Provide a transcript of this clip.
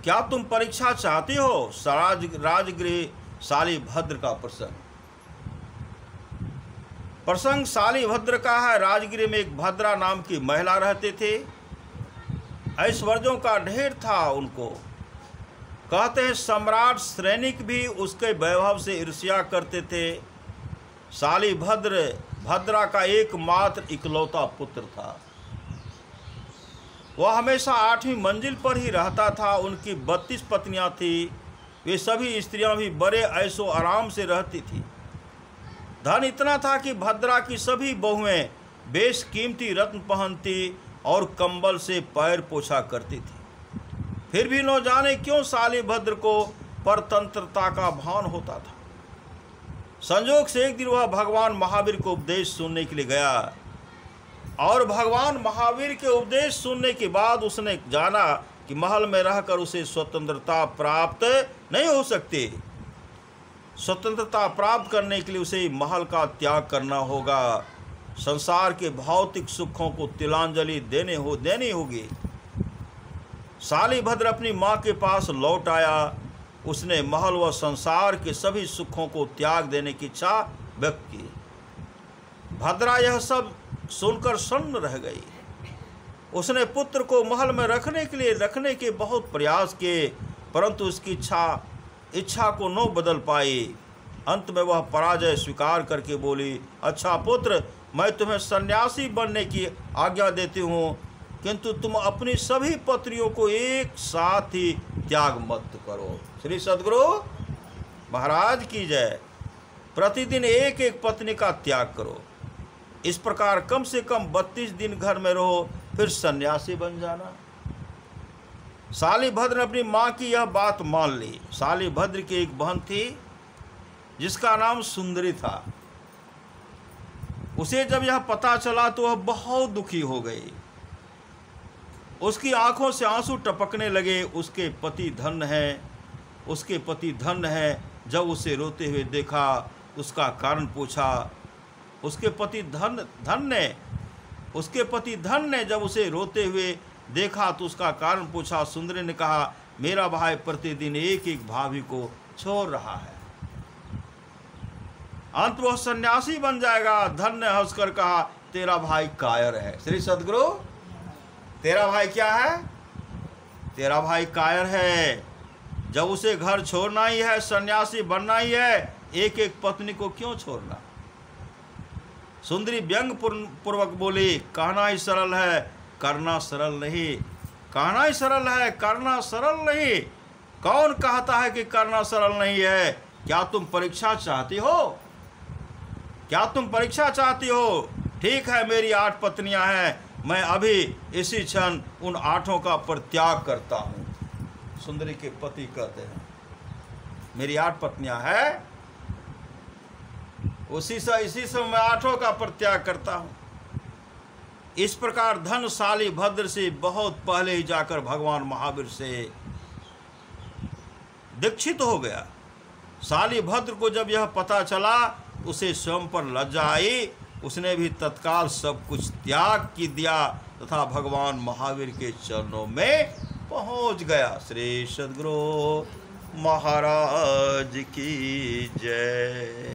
क्या तुम परीक्षा चाहते हो? राजगृह शालिभद्र का प्रसंग शालिभद्र का है। राजगृह में एक भद्रा नाम की महिला रहते थे। ऐश्वर्यों का ढेर था उनको। कहते हैं सम्राट सैनिक भी उसके वैभव से ईर्ष्या करते थे। शालिभद्र भद्रा का एकमात्र इकलौता पुत्र था। वह हमेशा 8वीं मंजिल पर ही रहता था। उनकी 32 पत्नियां थी। वे सभी स्त्रियां भी बड़े ऐशो आराम से रहती थी। धन इतना था कि भद्रा की सभी बहुएं बेशकीमती रत्न पहनती और कंबल से पैर पोछा करती थी। फिर भी न जाने क्यों शालिभद्र को परतंत्रता का भान होता था। संजोग से एक दिन वह भगवान महावीर को उपदेश सुनने के लिए गया और भगवान महावीर के उपदेश सुनने के बाद उसने जाना कि महल में रहकर उसे स्वतंत्रता प्राप्त नहीं हो सकती। स्वतंत्रता प्राप्त करने के लिए उसे महल का त्याग करना होगा। संसार के भौतिक सुखों को तिलांजलि देनी होगी। शालिभद्र अपनी माँ के पास लौट आया। उसने महल व संसार के सभी सुखों को त्याग देने की इच्छा व्यक्त की। भद्रा यह सब सुनकर सन्न रह गई। उसने पुत्र को महल में रखने के बहुत प्रयास किए, परंतु उसकी इच्छा को न बदल पाई। अंत में वह पराजय स्वीकार करके बोली, अच्छा पुत्र, मैं तुम्हें सन्यासी बनने की आज्ञा देती हूँ, किंतु तुम अपनी सभी पत्नियों को एक साथ ही त्याग मत करो। श्री सद्गुरु महाराज की जय। प्रतिदिन एक एक पत्नी का त्याग करो। इस प्रकार कम से कम 32 दिन घर में रहो, फिर सन्यासी बन जाना। शालिभद्र ने अपनी माँ की यह बात मान ली। शालिभद्र की एक बहन थी जिसका नाम सुंदरी था। उसे जब यह पता चला तो वह बहुत दुखी हो गई। उसकी आंखों से आंसू टपकने लगे। उसके पति धन्य हैं। जब उसे रोते हुए देखा, उसका कारण पूछा। उसके पति धन ने जब उसे रोते हुए देखा तो उसका कारण पूछा। सुंदरी ने कहा, मेरा भाई प्रतिदिन एक एक भाभी को छोड़ रहा है, अंत वह सन्यासी बन जाएगा। धन ने हंसकर कहा, तेरा भाई कायर है। श्री सद्गुरु, तेरा भाई क्या है? तेरा भाई कायर है। जब उसे घर छोड़ना ही है, सन्यासी बनना ही है, एक एक पत्नी को क्यों छोड़ना? सुंदरी व्यंग पूर्वक बोली, कहना ही सरल है, करना सरल नहीं। कहना ही सरल है, करना सरल नहीं। कौन कहता है कि करना सरल नहीं है? क्या तुम परीक्षा चाहती हो? ठीक है, मेरी 8 पत्नियां हैं। मैं अभी इसी क्षण उन 8 का परित्याग करता हूँ। सुंदरी के पति कहते हैं, मेरी 8 पत्नियां हैं, इसी से मैं 8 का परित्याग करता हूँ। इस प्रकार धन शालिभद्र से बहुत पहले ही जाकर भगवान महावीर से दीक्षित हो गया। शालिभद्र को जब यह पता चला, उसे स्वयं पर लज्जा आई। उसने भी तत्काल सब कुछ त्याग की दिया तथा भगवान महावीर के चरणों में पहुंच गया। श्री सद्गुरु महाराज की जय।